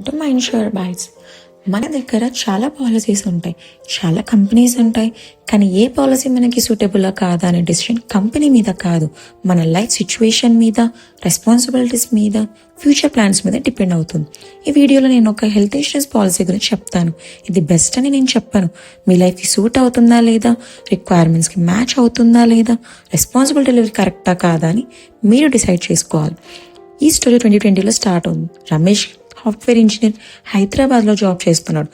To my ensure bytes. మన దగ్గర చాలా పాలసీస్ ఉంటాయి, చాలా కంపెనీస్ ఉంటాయి. కానీ ఏ పాలసీ మనకి సూటబుల్లా కాదా అనే డెసిషన్ కంపెనీ మీద కాదు, మన లైఫ్ సిచ్యువేషన్ మీద, రెస్పాన్సిబిలిటీస్ మీద, ఫ్యూచర్ ప్లాన్స్ మీద డిపెండ్ అవుతుంది. ఈ వీడియోలో నేను ఒక హెల్త్ ఇన్సూరెన్స్ పాలసీ గురించి చెప్తాను. ఇది బెస్ట్ అని నేను చెప్పను. మీ లైఫ్కి సూట్ అవుతుందా లేదా, రిక్వైర్మెంట్స్కి మ్యాచ్ అవుతుందా లేదా, రెస్పాన్సిబుల్ డెలివరీ కరెక్టా కాదా అని మీరు డిసైడ్ చేసుకోవాలి. ఈ స్టోరీ 2020లో స్టార్ట్ అవుతుంది. రమేష్ సాఫ్ట్వేర్ ఇంజనీర్ హైదరాబాద్లో జాబ్ చేస్తున్నాడు.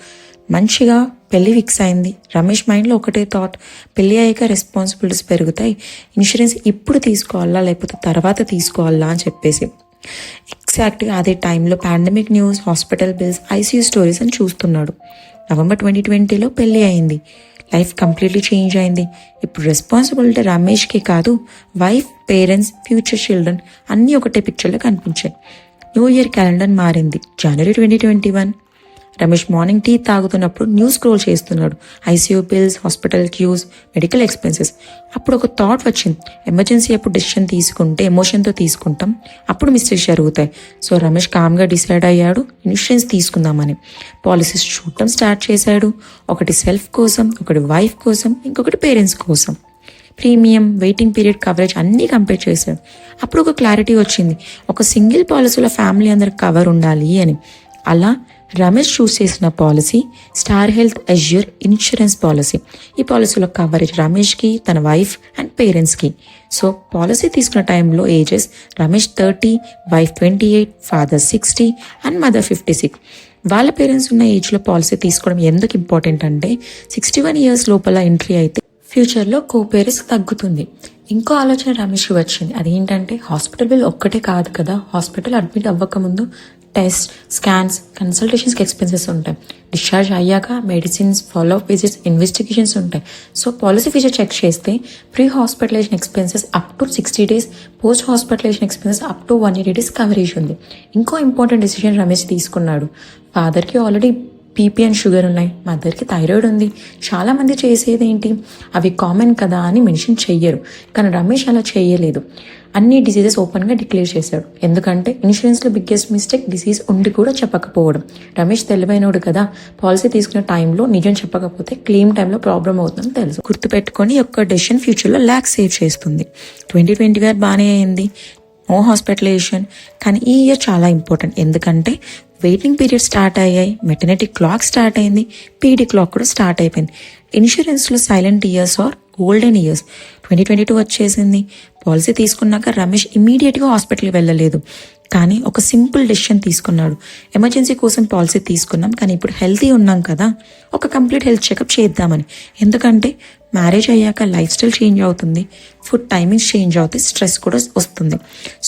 మంచిగా పెళ్లి ఫిక్స్ అయింది. రమేష్ మైండ్లో ఒకటే థాట్, పెళ్లి అయ్యాక రెస్పాన్సిబిలిటీస్ పెరుగుతాయి, ఇన్సూరెన్స్ ఇప్పుడు తీసుకోవాలా లేకపోతే తర్వాత తీసుకోవాలా అని చెప్పేసి. ఎగ్జాక్ట్గా అదే టైంలో pandemic news, hospital bills, ICU stories అని చూస్తున్నాడు. నవంబర్ 2020లో పెళ్లి అయింది. లైఫ్ కంప్లీట్లీ చేంజ్ అయింది. ఇప్పుడు రెస్పాన్సిబిలిటీ రమేష్కి కాదు, వైఫ్, పేరెంట్స్, ఫ్యూచర్ చిల్డ్రన్ అన్నీ ఒకటే పిక్చర్లో కనిపించాయి. న్యూ ఇయర్ క్యాలెండర్ మారింది. జనవరి 2021. రమేష్ మార్నింగ్ టీ తాగుతున్నప్పుడు న్యూస్ స్క్రోల్ చేస్తున్నాడు. ICU bills, hospital queues, medical expenses. అప్పుడు ఒక థాట్ వచ్చింది, ఎమర్జెన్సీ అప్పుడు డెసిషన్ తీసుకుంటే ఎమోషన్తో తీసుకుంటాం, అప్పుడు మిస్టేక్స్ జరుగుతాయి. సో రమేష్ కామ్గా డిసైడ్ అయ్యాడు ఇన్సూరెన్స్ తీసుకుందామని. పాలసీస్ చూడటం స్టార్ట్ చేశాడు. ఒకటి సెల్ఫ్ కోసం, ఒకటి వైఫ్ కోసం, ఇంకొకటి పేరెంట్స్ కోసం. ప్రీమియం, వెయిటింగ్ పీరియడ్, కవరేజ్ అన్నీ కంపేర్ చేశాడు. అప్పుడు ఒక క్లారిటీ వచ్చింది, ఒక సింగిల్ పాలసీలో ఫ్యామిలీ అందరికి కవర్ ఉండాలి అని. అలా రమేష్ చూస్ చేసిన policy star Health Azure insurance policy. ఈ పాలసీలో కవరేజ్ రమేష్కి, తన వైఫ్ అండ్ పేరెంట్స్కి. సో పాలసీ తీసుకున్న టైంలో ages Ramesh 30, wife 28, father 60 and mother 56. వాళ్ళ పేరెంట్స్ ఉన్న ఏజ్లో పాలసీ తీసుకోవడం ఎందుకు ఇంపార్టెంట్ అంటే 61 ఇయర్స్ లోపల ఎంట్రీ అయితే ఫ్యూచర్లో కోపేరిస్ తగ్గుతుంది. ఇంకో ఆలోచన రమేష్కి వచ్చింది. అదేంటంటే హాస్పిటల్ బిల్ ఒక్కటే కాదు కదా, హాస్పిటల్ అడ్మిట్ అవ్వకముందు టెస్ట్, స్కాన్స్, కన్సల్టేషన్స్కి ఎక్స్పెన్సెస్ ఉంటాయి. డిశ్చార్జ్ అయ్యాక మెడిసిన్స్, ఫాలోఅప్ విజిట్స్, ఇన్వెస్టిగేషన్స్ ఉంటాయి. సో పాలసీ ఫీచర్ చెక్ చేస్తే pre hospitalization expenses up to 60 days, post hospitalization expenses up to 180 days coverage ఉంది. ఇంకో ఇంపార్టెంట్ డెసిషన్ రమేష్ తీసుకున్నాడు. ఫాదర్కి ఆల్రెడీ బీపీ అండ్ షుగర్ ఉన్నాయి, మదర్కి థైరాయిడ్ ఉంది. చాలామంది చేసేది ఏంటి, అవి కామన్ కదా అని మెన్షన్ చెయ్యరు. కానీ రమేష్ అలా చేయలేదు. అన్ని డిసీజెస్ ఓపెన్గా డిక్లేర్ చేశాడు. ఎందుకంటే ఇన్సూరెన్స్లో బిగ్గెస్ట్ మిస్టేక్ డిసీజ్ ఉండి కూడా చెప్పకపోవడం. రమేష్ తెలివైనోడు కదా, పాలసీ తీసుకున్న టైంలో నిజం చెప్పకపోతే క్లెయిమ్ టైంలో ప్రాబ్లం అవుతుందని తెలుసు. గుర్తుపెట్టుకొని ఒక్క డెసిషన్ ఫ్యూచర్లో ల్యాక్స్ సేవ్ చేస్తుంది. 2020 బాగానే అయింది, నో హాస్పిటలైజేషన్. కానీ ఈ ఇయర్ చాలా ఇంపార్టెంట్, ఎందుకంటే వెయిటింగ్ పీరియడ్ స్టార్ట్ అయ్యాయి, మెటర్నిటీ క్లాక్ స్టార్ట్ అయింది, పీడీ క్లాక్ కూడా స్టార్ట్ అయిపోయింది. ఇన్సూరెన్స్లో silent years or golden years. 2022 వచ్చేసింది. పాలసీ తీసుకున్నాక రమేష్ ఇమీడియట్గా హాస్పిటల్కి వెళ్ళలేదు, కానీ ఒక సింపుల్ డెసిషన్ తీసుకున్నాడు. ఎమర్జెన్సీ కోసం పాలసీ తీసుకున్నాం, కానీ ఇప్పుడు హెల్తీ ఉన్నాం కదా, ఒక కంప్లీట్ హెల్త్ చెకప్ చేద్దామని. ఎందుకంటే మ్యారేజ్ అయ్యాక లైఫ్ స్టైల్ చేంజ్ అవుతుంది, ఫుడ్ టైమింగ్స్ చేంజ్ అవుతాయి, స్ట్రెస్ కూడా వస్తుంది.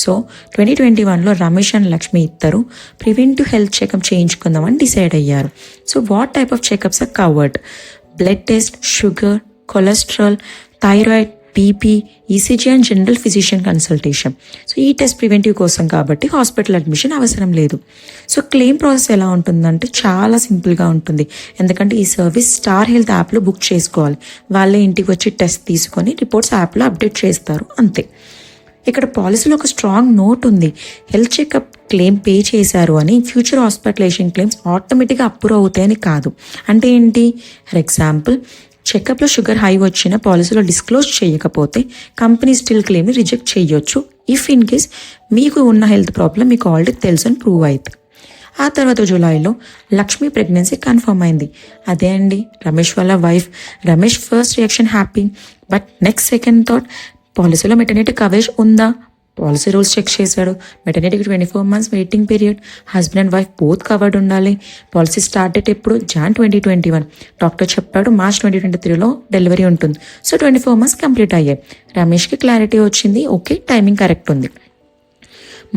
సో 2021లో రమేష్ అండ్ లక్ష్మి ఇద్దరు ప్రివెంటివ్ హెల్త్ చెకప్ చేయించుకుందామని డిసైడ్ అయ్యారు. So what type of checkups are covered? Blood test, sugar, cholesterol, thyroid, BP, ECG and general physician consultation. So ఈ test preventive కోసం కాబట్టి హాస్పిటల్ అడ్మిషన్ అవసరం లేదు. సో క్లెయిమ్ ప్రాసెస్ ఎలా ఉంటుందంటే చాలా సింపుల్గా ఉంటుంది. ఎందుకంటే ఈ సర్వీస్ స్టార్ హెల్త్ యాప్లో బుక్ చేసుకోవాలి. వాళ్ళే ఇంటికి వచ్చి టెస్ట్ తీసుకొని రిపోర్ట్స్ యాప్లో అప్డేట్ చేస్తారు, అంతే. ఇక్కడ పాలసీలో ఒక స్ట్రాంగ్ నోట్ ఉంది, హెల్త్ చెకప్ క్లెయిమ్ పే చేశారు అని ఫ్యూచర్ హాస్పిటలైజేషన్ క్లెయిమ్స్ ఆటోమేటిక్గా అప్రూవ్ అవుతాయని కాదు. అంటే ఏంటి, ఫర్ ఎగ్జాంపుల్ చెకప్లో షుగర్ హై వచ్చిన పాలసీలో డిస్క్లోజ్ చేయకపోతే కంపెనీ స్టిల్ క్లెయిమ్ని రిజెక్ట్ చేయొచ్చు, ఇఫ్ ఇన్ కేస్ మీకు ఉన్న హెల్త్ ప్రాబ్లం మీకు ఆల్రెడీ తెలుసు అని ప్రూవ్ అయితే. ఆ తర్వాత జూలైలో లక్ష్మి ప్రెగ్నెన్సీ కన్ఫర్మ్ అయింది. అదే అండి రమేష్ వాళ్ళ wife. Ramesh first reaction happy, but next second thought, పాలసీలో మెటర్నిటీ కవరేజ్ ఉందా? పాలసీ రూల్స్ చెక్ చేశాడు. మెటర్నిటీకి 24 months waiting period, husband and wife both covered ఉండాలి. పాలసీ స్టార్ట్ డేట్ ఎప్పుడు? Jan 2021. డాక్టర్ చెప్పాడు March 2023లో డెలివరీ ఉంటుంది. సో 24 months కంప్లీట్ అయ్యాయి. రమేష్కి clarity వచ్చింది, okay timing correct ఉంది.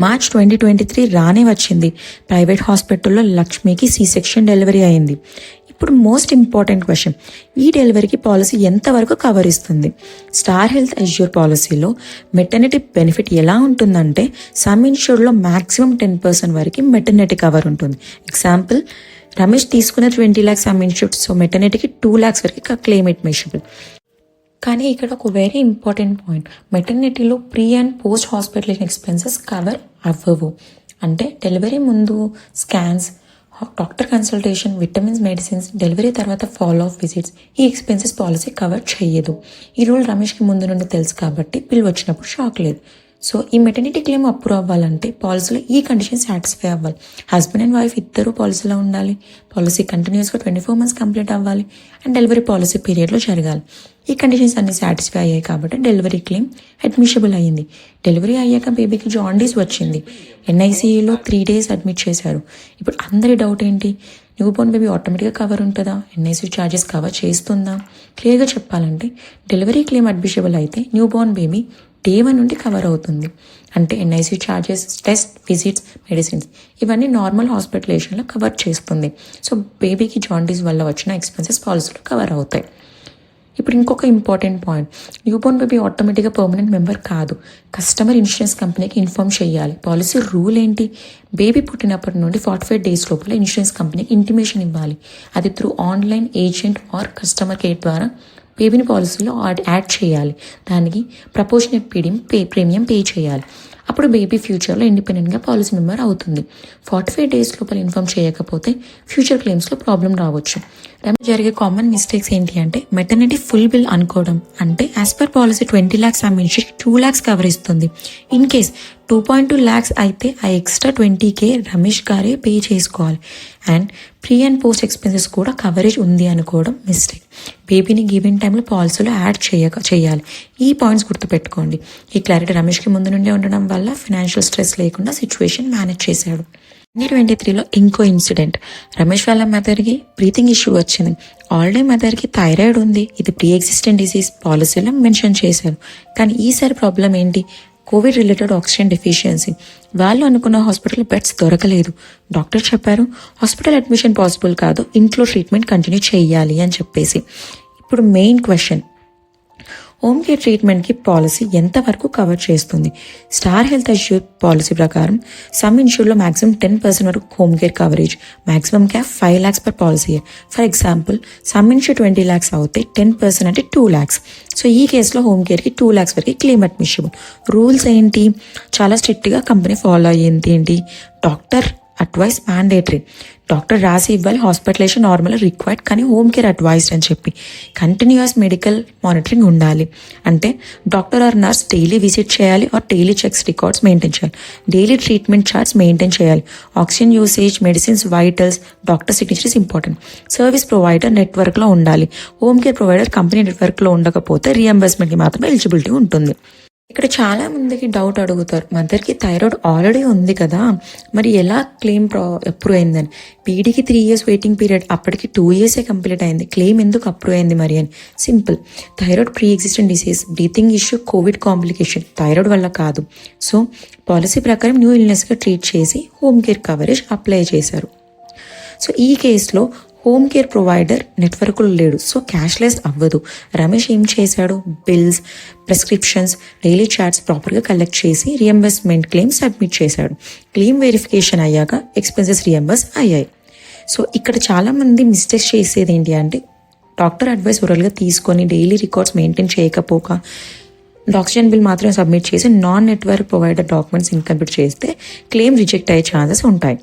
March 2023 రానే వచ్చింది. ప్రైవేట్ హాస్పిటల్లో లక్ష్మికి C-section డెలివరీ అయింది. ఇప్పుడు మోస్ట్ ఇంపార్టెంట్ క్వశ్చన్, ఈ డెలివరీకి పాలసీ ఎంతవరకు కవర్ ఇస్తుంది? స్టార్ హెల్త్ అజ్యూర్ పాలసీలో మెటర్నిటీ బెనిఫిట్ ఎలా ఉంటుందంటే సమ్ ఇన్షూర్డ్లో మ్యాక్సిమం 10% వరకు మెటర్నిటీ కవర్ ఉంటుంది. ఎగ్జాంపుల్, రమేష్ తీసుకున్న 20 lakhs సమ్ ఇన్షూర్డ్, సో మెటర్నిటీకి 2 lakhs వరకు క్లెయిమ్ అడ్మిషబుల్. కానీ ఇక్కడ ఒక వెరీ ఇంపార్టెంట్ పాయింట్, మెటర్నిటీలో pre and post hospitalization expenses cover అవ్వవు. అంటే డెలివరీ ముందు scans, doctor consultation, vitamins, medicines, delivery తర్వాత ఫాలో అప్ విజిట్స్ ఈ ఎక్స్పెన్సెస్ పాలసీ కవర్ చేయదు. ఈ రూల్ రమేష్కి ముందు నుండి తెలుసు కాబట్టి బిల్ వచ్చినప్పుడు షాక్ లేదు. సో ఈ మెటర్నిటీ క్లెయిమ్ అప్రూవ్ అవ్వాలంటే పాలసీలో ఈ కండిషన్ సాటిస్ఫై అవ్వాలి. హస్బెండ్ అండ్ వైఫ్ ఇద్దరు పాలసీలో ఉండాలి, పాలసీ కంటిన్యూస్గా 24 months కంప్లీట్ అవ్వాలి, అండ్ డెలివరీ పాలసీ పీరియడ్లో జరగాలి. ఈ కండిషన్స్ అన్ని సాటిస్ఫై అయ్యాయి కాబట్టి డెలివరీ క్లెయిమ్ అడ్మిషబుల్ అయ్యింది. డెలివరీ అయ్యాక బేబీకి జాండీస్ వచ్చింది. NICUలో 3 days అడ్మిట్ చేశారు. ఇప్పుడు అందరి డౌట్ ఏంటి, న్యూ బోర్న్ బేబీ ఆటోమేటిక్గా కవర్ ఉంటుందా, NICU ఛార్జెస్ కవర్ చేస్తుందా? క్లియర్గా చెప్పాలంటే డెలివరీ క్లెయిమ్ అడ్మిషబుల్ అయితే న్యూ బోర్న్ బేబీ Day 1 నుండి కవర్ అవుతుంది. అంటే NICU charges, test, visits, medicines ఇవన్నీ నార్మల్ హాస్పిటలైజేషన్లో కవర్ చేస్తుంది. సో బేబీకి జాండీస్ వల్ల వచ్చిన ఎక్స్పెన్సెస్ పాలసీలో కవర్ అవుతాయి. ఇప్పుడు ఇంకొక important point, new Born baby ఆటోమేటిక్గా పర్మనెంట్ మెంబర్ కాదు. కస్టమర్ ఇన్సూరెన్స్ కంపెనీకి ఇన్ఫార్మ్ చేయాలి. పాలసీ రూల్ ఏంటి, బేబీ పుట్టినప్పటి నుండి 45 days లోపల ఇన్సూరెన్స్ కంపెనీకి ఇంటిమేషన్ ఇవ్వాలి. అది through online agent or customer care ద్వారా బేబీని పాలసీలో యాడ్ చేయాలి. దానికి ప్రపోర్షనేట్ ప్రీమియం పే చేయాలి. అప్పుడు బేబీ ఫ్యూచర్లో ఇండిపెండెంట్గా పాలసీ మెంబర్ అవుతుంది. 45 days లోపల ఇన్ఫార్మ్ చేయకపోతే ఫ్యూచర్ క్లెయిమ్స్లో ప్రాబ్లం రావచ్చు. జరిగే కామన్ మిస్టేక్స్ ఏంటి అంటే మెటర్నిటీ ఫుల్ బిల్ అనుకోవడం. అంటే as per policy 20 lakhs అమ్మించి 2 lakhs cover ఇస్తుంది. ఇన్ కేస్ 2.2 lakhs అయితే ఆ ఎక్స్ట్రా 20K రమేష్ గారే పే చేసుకోవాలి. And pre and post expenses కూడా కవరేజ్ ఉంది అనుకోవడం మిస్టేక్. బేబీని గివెన్ టైంలో పాలసీలో యాడ్ చేయాలి. ఈ పాయింట్స్ గుర్తుపెట్టుకోండి. ఈ క్లారిటీ రమేష్కి ముందు నుండే ఉండడం వల్ల ఫైనాన్షియల్ స్ట్రెస్ లేకుండా సిచ్యువేషన్ మేనేజ్ చేశాడు. 2023లో ఇంకో ఇన్సిడెంట్, రమేష్ వాళ్ళ మదర్కి బ్రీతింగ్ ఇష్యూ వచ్చింది. ఆల్రెడీ మదర్కి థైరాయిడ్ ఉంది, ఇది ప్రీ ఎగ్జిస్టెంట్ డిసీజ్ పాలసీలో మెన్షన్ చేశారు. కానీ ఈసారి ప్రాబ్లం ఏంటి, కోవిడ్ రిలేటెడ్ ఆక్సిజన్ డెఫిషియన్సీ. వాళ్ళు అనుకున్న హాస్పిటల్ బెడ్స్ దొరకలేదు. డాక్టర్ చెప్పారు హాస్పిటల్ అడ్మిషన్ పాసిబుల్ కాదు, ఇంట్లో ట్రీట్మెంట్ కంటిన్యూ చేయాలి అని చెప్పేసి. ఇప్పుడు మెయిన్ క్వశ్చన్, హోమ్ కేర్ ట్రీట్మెంట్కి పాలసీ ఎంతవరకు కవర్ చేస్తుంది? స్టార్ హెల్త్ అష్యూర్ పాలసీ ప్రకారం సమ్ ఇన్ష్యూర్లో మాక్సిమం 10% వరకు home care coverage, maximum cap 5 lakhs per policy year. For example sum insured 20 lakhs అవుతే 10% అంటే 2 lakhs. సో ఈ కేసులో హోమ్ కేర్కి 2 lakhs వరకు క్లెయిమ్ అడ్మిషబుల్. రూల్స్ ఏంటి, చాలా స్ట్రిక్ట్గా కంపెనీ ఫాలో అయ్యింది. ఏంటి, డాక్టర్ అడ్వైస్ మ్యాండేటరీ, డాక్టర్ రాసి ఇవ్వాలి. హాస్పిటలైజేషన్ నార్మల్ రిక్వైర్డ్ కానీ హోమ్ కేర్ అడ్వైస్డ్ అని చెప్పి. కంటిన్యూస్ మెడికల్ మానిటరింగ్ ఉండాలి. అంటే doctor or nurse daily visit చేయాలి or daily checks records maintain చేయాలి. డైలీ ట్రీట్మెంట్ చార్ట్స్ మెయింటైన్ చేయాలి. Oxygen usage, medicines, vitals, doctor signatures important. Service provider నెట్వర్క్లో ఉండాలి. హోమ్ కేర్ ప్రొవైడర్ కంపెనీ నెట్వర్క్లో ఉండకపోతే రీఎంబర్స్మెంట్కి మాత్రమే ఎలిజిబిలిటీ ఉంటుంది. ఇక్కడ చాలా మందికి డౌట్ అడుగుతారు, మదర్కి థైరాయిడ్ ఆల్రెడీ ఉంది కదా, మరి ఎలా క్లెయిమ్ అప్రూవ్ అయిందని. పీడీకి 3 years వెయిటింగ్ పీరియడ్, అప్పటికి 2 years కంప్లీట్ అయింది, క్లెయిమ్ ఎందుకు అప్రూవ్ అయింది మరి అని. Simple, thyroid pre existent disease, breathing issue, Covid complication, thyroid వల్ల కాదు. సో పాలసీ ప్రకారం న్యూ ఇల్నెస్గా ట్రీట్ చేసి హోమ్ కేర్ కవరేజ్ అప్లై చేశారు. సో ఈ కేసులో హోమ్ కేర్ ప్రొవైడర్ నెట్వర్క్లో లేడు, సో క్యాష్లెస్ అవ్వదు. రమేష్ ఏం చేశాడు, బిల్స్, ప్రిస్క్రిప్షన్స్, డైలీ చార్ట్స్ ప్రాపర్గా కలెక్ట్ చేసి రియంబర్స్మెంట్ క్లెయిమ్ సబ్మిట్ చేశాడు. క్లెయిమ్ వెరిఫికేషన్ అయ్యాక ఎక్స్పెన్సెస్ రియంబర్స్ అయ్యాయి. సో ఇక్కడ చాలామంది మిస్టేక్స్ చేసేది ఏంటి అంటే డాక్టర్ అడ్వైస్ ఓరల్గా తీసుకొని డైలీ రికార్డ్స్ మెయింటైన్ చేయకపోక ఆక్సిజన్ బిల్ మాత్రమే సబ్మిట్ చేసి non network provider documents incomplete చేస్తే క్లెయిమ్ రిజెక్ట్ అయ్యే ఛాన్సెస్ ఉంటాయి.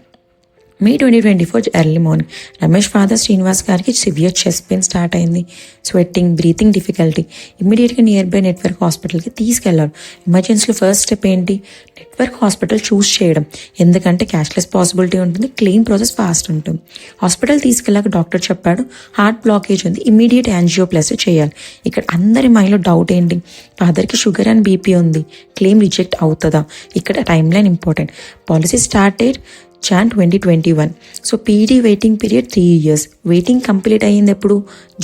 May 2024 early morning Ramesh father Srinivas గారికి సివియర్ చెస్ట్ పెయిన్ స్టార్ట్ అయింది, స్వెట్టింగ్, బ్రీతింగ్ డిఫికల్టీ. ఇమ్మీడియట్గా నియర్ బై నెట్వర్క్ హాస్పిటల్కి తీసుకెళ్లారు. ఎమర్జెన్సీలో ఫస్ట్ స్టెప్ ఏంటి, నెట్వర్క్ హాస్పిటల్ చూస్ చేయడం. ఎందుకంటే క్యాష్లెస్ పాసిబిలిటీ ఉంటుంది, క్లెయిమ్ ప్రాసెస్ ఫాస్ట్ ఉంటుంది. హాస్పిటల్ తీసుకెళ్ళాక డాక్టర్ చెప్పాడు హార్ట్ బ్లాకేజ్ ఉంది, ఇమ్మీడియట్ యాంజియోప్లాస్టీ చేయాలి. ఇక్కడ అందరి మైండ్లో డౌట్ ఏంటి, ఫాదర్కి షుగర్ అండ్ బీపీ ఉంది, క్లెయిమ్ రిజెక్ట్ అవుతుందా? ఇక్కడ time line important. Policy start date Jan 2021. So PD waiting period 3 years. Waiting complete అయ్యింది ఎప్పుడు,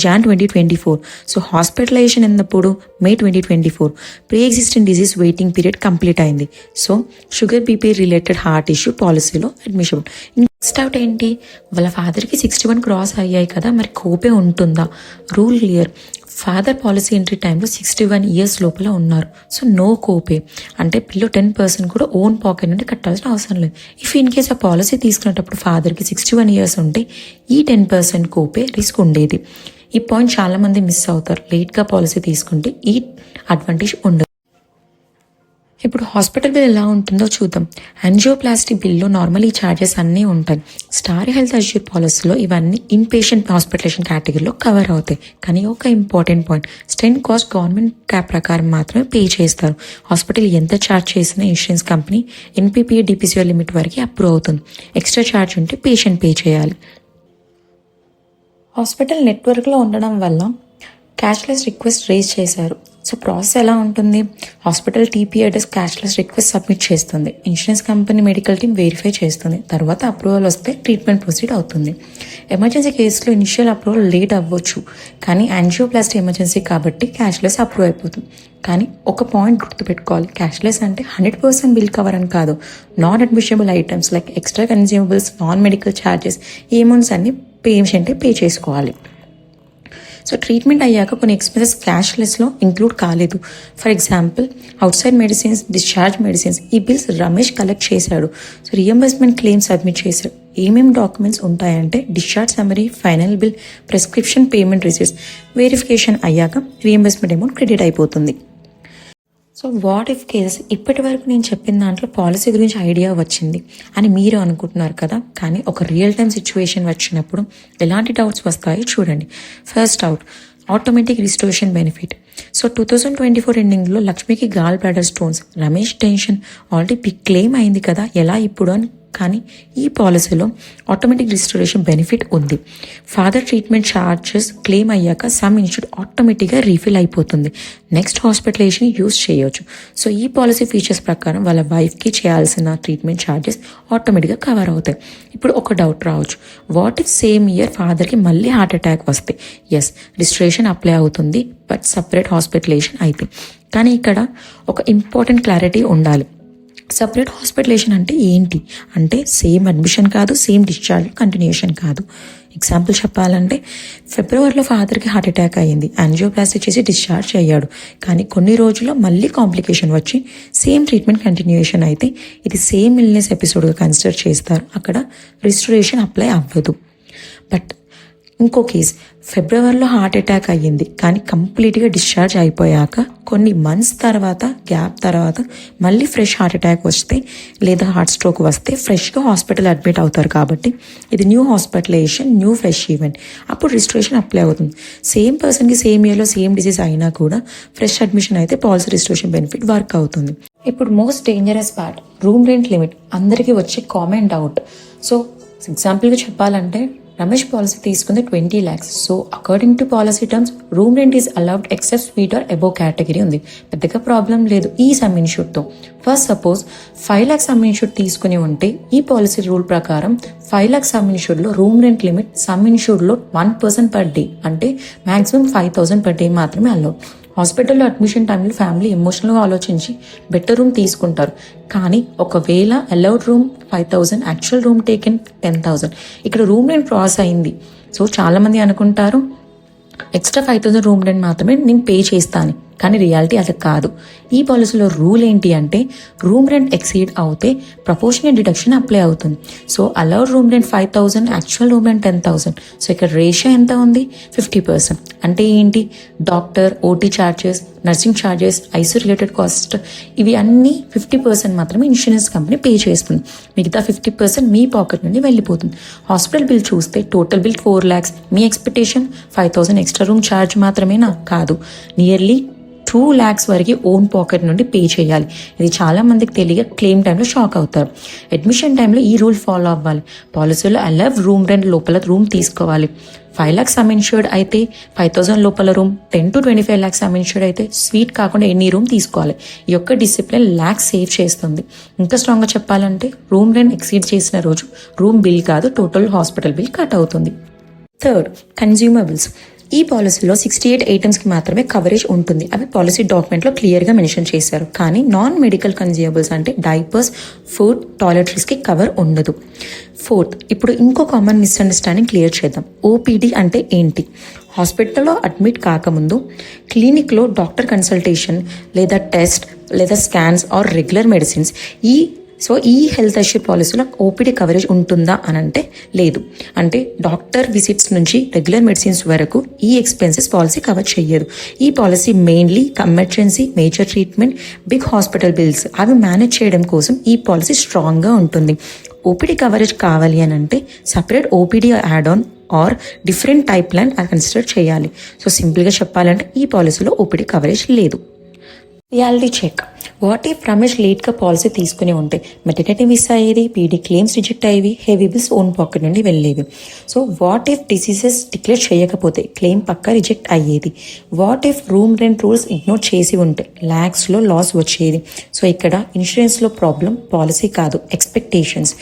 Jan 2024. సో హాస్పిటలైజేషన్ అయినప్పుడు May 2024. Pre existent disease waiting period complete అయింది. So sugar BP related heart issue పాలసీలో admission. Next out ఏంటి, వాళ్ళ ఫాదర్కి 61 cross అయ్యాయి కదా, మరి కోపే ఉంటుందా? Rule clear, father policy entry టైంలో 61 years లోపల ఉన్నారు. సో నో కోపే, అంటే పిల్లో 10% కూడా ఓన్ పాకెట్ నుండి కట్టాల్సిన అవసరం లేదు. ఇఫ్ ఇన్ కేస్ ఆ పాలసీ తీసుకునేటప్పుడు ఫాదర్కి 61 years ఉంటే ఈ 10% కోపే రిస్క్ ఉండేది. ఈ పాయింట్ చాలామంది మిస్ అవుతారు. లేట్గా పాలసీ తీసుకుంటే ఈ అడ్వాంటేజ్ ఉండదు. ఇప్పుడు హాస్పిటల్ బిల్ ఎలా ఉంటుందో చూద్దాం. యాంజియోప్లాస్టీ బిల్లో నార్మల్ ఈ ఛార్జెస్ అన్నీ ఉంటాయి. స్టార్ హెల్త్ అష్యూర్ పాలసీలో ఇవన్నీ ఇన్ పేషెంట్ హాస్పిటలేషన్ కేటగిరీలో కవర్ అవుతాయి. కానీ ఒక important point, stent cost government cap ప్రకారం మాత్రమే పే చేస్తారు. హాస్పిటల్ ఎంత ఛార్జ్ చేసినా ఇన్సూరెన్స్ కంపెనీ ఎన్పీపీఏ డిపిసిఓ లిమిట్ వరకు అప్రూవ్ అవుతుంది. ఎక్స్ట్రా ఛార్జ్ ఉంటే పేషెంట్ పే చేయాలి. హాస్పిటల్ నెట్వర్క్లో ఉండడం వల్ల క్యాష్లెస్ రిక్వెస్ట్ రేజ్ చేశారు. సో ప్రాసెస్ ఎలా ఉంటుంది? హాస్పిటల్ టీపీఐడెస్ క్యాష్లెస్ రిక్వెస్ట్ సబ్మిట్ చేస్తుంది. Insurance company medical team verify చేస్తుంది. తర్వాత అప్రూవల్ వస్తే ట్రీట్మెంట్ ప్రొసీడ్ అవుతుంది. ఎమర్జెన్సీ కేసులో ఇనిషియల్ అప్రూవల్ లేట్ అవ్వచ్చు, కానీ యాంజియోప్లాస్టీ ఎమర్జెన్సీ కాబట్టి క్యాష్లెస్ అప్రూవ్ అయిపోతుంది. కానీ ఒక పాయింట్ గుర్తుపెట్టుకోవాలి, క్యాష్లెస్ అంటే 100% బిల్ కవర్ అని కాదు. Non అడ్మిషబుల్ items like extra consumables, non medical charges, ఈ అమౌంట్స్ అన్ని పేషెంటే పే చేసుకోవాలి. సో ట్రీట్మెంట్ అయ్యాక కొన్ని ఎక్స్పెన్సెస్ క్యాష్లెస్లో ఇంక్లూడ్ కాలేదు. For example out side medicines, discharge medicines, ఈ బిల్స్ రమేష్ కలెక్ట్ చేశాడు. సో రియంబర్స్మెంట్ క్లెయిమ్ సబ్మిట్ చేశాడు. ఏమేమి డాక్యుమెంట్స్ ఉంటాయంటే discharge summary, final bill, prescription, payment receipts. Verification అయ్యాక రియంబర్స్మెంట్ అమౌంట్ క్రెడిట్ అయిపోతుంది. సో వాట్ ఇఫ్ కేసెస్, ఇప్పటి వరకు నేను చెప్పిన దాంట్లో పాలసీ గురించి ఐడియా వచ్చింది అని మీరు అనుకుంటున్నారు కదా, కానీ ఒక రియల్ టైమ్ సిచ్యువేషన్ వచ్చినప్పుడు ఎలాంటి డౌట్స్ వస్తాయో చూడండి. First doubt, automatic restoration benefit. So 2024 ఎండింగ్లో లక్ష్మికి gall bladder stones, Ramesh tension already big claim అయింది కదా, ఎలా ఇప్పుడు అని. కానీ ఈ పాలసీలో ఆటోమేటిక్ రిస్టోరేషన్ బెనిఫిట్ ఉంది. ఫాదర్ ట్రీట్మెంట్ ఛార్జెస్ క్లెయిమ్ అయ్యాక సమ్ ఇన్స్టిట్యూట్ ఆటోమేటిక్గా రీఫిల్ అయిపోతుంది. నెక్స్ట్ హాస్పిటలైజేషన్ యూజ్ చేయొచ్చు. సో ఈ పాలసీ ఫీచర్స్ ప్రకారం వాళ్ళ వైఫ్కి చేయాల్సిన ట్రీట్మెంట్ ఛార్జెస్ ఆటోమేటిక్గా కవర్ అవుతాయి. ఇప్పుడు ఒక డౌట్ రావచ్చు, వాట్ ఇఫ్ సేమ్ ఇయర్ ఫాదర్కి మళ్ళీ హార్ట్ అటాక్ వస్తే? ఎస్, రిజిస్ట్రేషన్ అప్లై అవుతుంది, బట్ సపరేట్ హాస్పిటలైజేషన్ అయితే. కానీ ఇక్కడ ఒక ఇంపార్టెంట్ క్లారిటీ ఉండాలి. సపరేట్ హాస్పిటలేషన్ అంటే ఏంటి అంటే సేమ్ అడ్మిషన్ కాదు, సేమ్ డిశ్చార్జ్ కంటిన్యూషన్ కాదు. ఎగ్జాంపుల్ చెప్పాలంటే ఫిబ్రవరిలో ఫాదర్కి హార్ట్ అటాక్ అయ్యింది, యాంజియోప్లాస్టీ చేసి డిశ్చార్జ్ అయ్యాడు. కానీ కొన్ని రోజుల్లో మళ్ళీ కాంప్లికేషన్ వచ్చి సేమ్ ట్రీట్మెంట్ కంటిన్యూషన్ అయితే ఇది సేమ్ ఇల్నెస్ ఎపిసోడ్గా కన్సిడర్ చేస్తారు. అక్కడ రిజిస్ట్రేషన్ అప్లై అవ్వదు. బట్ ఇంకో కేస్, ఫిబ్రవరిలో హార్ట్ అటాక్ అయ్యింది కానీ కంప్లీట్గా డిశ్చార్జ్ అయిపోయాక కొన్ని మంత్స్ తర్వాత గ్యాప్ తర్వాత మళ్ళీ ఫ్రెష్ హార్ట్ అటాక్ వస్తే లేదా హార్ట్ స్ట్రోక్ వస్తే ఫ్రెష్గా హాస్పిటల్ అడ్మిట్ అవుతారు. కాబట్టి ఇది new hospitalization, new fresh event. అప్పుడు రిజిస్ట్రేషన్ అప్లై అవుతుంది. సేమ్ పర్సన్కి సేమ్ ఇయర్లో సేమ్ డిసీజ్ అయినా కూడా ఫ్రెష్ అడ్మిషన్ అయితే పాలసీ రిజిస్ట్రేషన్ బెనిఫిట్ వర్క్ అవుతుంది. ఇప్పుడు most dangerous part, room rent limit. అందరికీ వచ్చే కామన్ డౌట్. సో ఎగ్జాంపుల్గా చెప్పాలంటే రమేష్ పాలసీ తీసుకుంది 20 lakhs. So according to policy terms room rent is allowed except suite or above category ఉంది. పెద్దగా ప్రాబ్లం లేదు ఈ సమ్ ఇన్షూర్తో. First suppose 5 lakhs sum insured తీసుకుని ఉంటే ఈ పాలసీ రూల్ ప్రకారం 5 lakhs సమ్ ఇన్షూర్లో రూమ్ రెంట్ లిమిట్ సమ్ ఇన్షూర్లో 1% పర్ డే, అంటే మాక్సిమం 5,000 పర్ డే మాత్రమే అలౌడ్. హాస్పిటల్లో అడ్మిషన్ టైంలో ఫ్యామిలీ ఎమోషనల్గా ఆలోచించి బెటర్ రూమ్ తీసుకుంటారు. కానీ ఒకవేళ allowed room 5,000, actual room taken 10,000. ఇక్కడ రూమ్ రెంట్ క్రాస్ అయింది. సో చాలామంది అనుకుంటారు ఎక్స్ట్రా 5,000 రూమ్ రెంట్ మాత్రమే నేను పే చేస్తాను, కానీ రియాలిటీ అది కాదు. ఈ పాలసీలో రూల్ ఏంటి అంటే రూమ్ రెంట్ ఎక్సీడ్ అవుతే ప్రపోర్షనల్ డిడక్షన్ అప్లై అవుతుంది. So allowed room rent 5,000, actual room rent 10,000. So ఇక్కడ రేషియో ఎంత ఉంది? 50%. అంటే ఏంటి? Doctor, OT charges, nursing charges, IC related cost, ఇవి అన్నీ 50% మాత్రమే ఇన్సూరెన్స్ కంపెనీ పే చేస్తుంది. మిగతా 50% మీ పాకెట్ నుండి వెళ్ళిపోతుంది. హాస్పిటల్ బిల్ చూస్తే టోటల్ బిల్ 4 lakhs. మీ ఎక్స్పెక్టేషన్ 5,000 ఎక్స్ట్రా రూమ్ ఛార్జ్ మాత్రమేనా? కాదు, నియర్లీ 2 lakhs వరకు ఓన్ పాకెట్ నుండి పే చేయాలి. ఇది చాలా మందికి తెలియక క్లెయిమ్ టైంలో షాక్ అవుతారు. అడ్మిషన్ టైంలో ఈ రూల్ ఫాలో అవ్వాలి. పాలసీలో అలవ్ రూమ్ రెంట్ లోపల రూమ్ తీసుకోవాలి. 5 lakhs సమ్ ఇన్షూర్డ్ అయితే 5,000 లోపల room, 10 to 25 lakhs sum insured అయితే స్వీట్ కాకుండా ఎన్ని రూమ్ తీసుకోవాలి. ఈ యొక్క డిసిప్లిన్ ల్యాక్స్ సేవ్ చేస్తుంది. ఇంకా స్ట్రాంగ్గా చెప్పాలంటే రూమ్ రెంట్ ఎక్సీడ్ చేసిన రోజు రూమ్ బిల్ కాదు, టోటల్ హాస్పిటల్ బిల్ కట్ అవుతుంది. Third, consumer bills. ఈ పాలసీలో 68 ఐటమ్స్కి మాత్రమే కవరేజ్ ఉంటుంది. అవి పాలసీ డాక్యుమెంట్లో క్లియర్గా మెన్షన్ చేశారు. కానీ నాన్ మెడికల్ కన్జ్యూమబుల్స్ అంటే డైపర్స్, ఫుడ్, టాయిలెటరీస్కి కవర్ ఉండదు. ఫోర్త్, ఇప్పుడు ఇంకో కామన్ మిస్అండర్స్టాండింగ్ క్లియర్ చేద్దాం. ఓపీడీ అంటే ఏంటి? హాస్పిటల్లో అడ్మిట్ కాకముందు క్లినిక్లో డాక్టర్ కన్సల్టేషన్ లేదా టెస్ట్ లేదా స్కాన్స్ ఆర్ రెగ్యులర్ మెడిసిన్స్, ఈ సో ఈ హెల్త్ అష్యూర్ పాలసీలో ఓపీడీ కవరేజ్ ఉంటుందా అని అంటే లేదు. అంటే డాక్టర్ విజిట్స్ నుంచి రెగ్యులర్ మెడిసిన్స్ వరకు ఈ ఎక్స్పెన్సెస్ పాలసీ కవర్ చేయదు. ఈ policy mainly emergency, major treatment, big hospital bills అవి మేనేజ్ చేయడం కోసం ఈ పాలసీ స్ట్రాంగ్గా ఉంటుంది. ఓపీడీ కవరేజ్ కావాలి అని అంటే separate OPD add on or different type plan consider చేయాలి. సో సింపుల్గా చెప్పాలంటే ఈ పాలసీలో ఓపీడీ కవరేజ్ లేదు. Reality check. What if Ramesh లేట్గా పాలసీ తీసుకుని ఉంటే మెటర్నిటీ మిస్ అయ్యేది, పీడీ క్లెయిమ్స్ రిజెక్ట్ అయ్యేవి, హెవీ బిల్స్ ఓన్ పాకెట్ నుండి వెళ్ళేవి. So what if diseases declare చేయకపోతే క్లెయిమ్ పక్కా రిజెక్ట్ అయ్యేది. What if room rent rules ignore చేసి ఉంటే ల్యాక్స్లో లాస్ వచ్చేది. సో ఇక్కడ ఇన్సూరెన్స్లో ప్రాబ్లం పాలసీ కాదు, ఎక్స్పెక్టేషన్స్.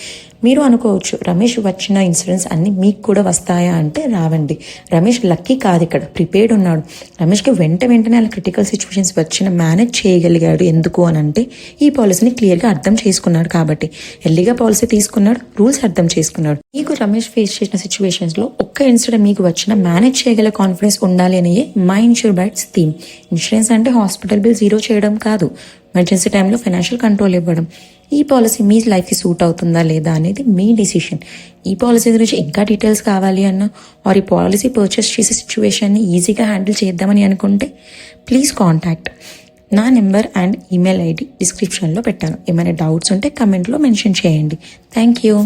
మీరు అనుకోవచ్చు రమేష్ వచ్చిన ఇన్సూరెన్స్ అన్నీ మీకు కూడా వస్తాయా అంటే రావండి. రమేష్ లక్కీ కాదు, ఇక్కడ ప్రిపేర్డ్ ఉన్నాడు. రమేష్కి వెంటనే అలా క్రిటికల్ సిచ్యువేషన్స్ వచ్చిన మేనేజ్ చేయగలిగాడు. ఎందుకు అని అంటే ఈ పాలసీని క్లియర్గా అర్థం చేసుకున్నాడు కాబట్టి. ఎర్లీగా పాలసీ తీసుకున్నాడు, రూల్స్ అర్థం చేసుకున్నాడు. మీకు రమేష్ ఫేస్ చేసిన సిచ్యువేషన్స్లో ఒక్క ఇన్సిడెంట్ మీకు వచ్చిన మేనేజ్ చేయగల కాన్ఫిడెన్స్ ఉండాలి అనే my insure bytes theme. Insurance అంటే హాస్పిటల్ బిల్ జీరో చేయడం కాదు, ఎమర్జెన్సీ టైంలో ఫైనాన్షియల్ కంట్రోల్ ఇవ్వడం. ఈ పాలసీ మీ లైఫ్కి సూట్ అవుతుందా లేదా అనేది మీ డిసిషన్. ఈ పాలసీ గురించి ఇంకా డీటెయిల్స్ కావాలి అన్నా ఆర్ ఈ పాలసీ పర్చేస్ చేసే సిచ్యువేషన్ని ఈజీగా హ్యాండిల్ చేద్దామని అనుకుంటే ప్లీజ్ కాంటాక్ట్. నా నెంబర్ అండ్ ఈమెయిల్ ఐడి డిస్క్రిప్షన్లో పెట్టాను. ఏమైనా డౌట్స్ ఉంటే కమెంట్లో మెన్షన్ చేయండి. Thank you.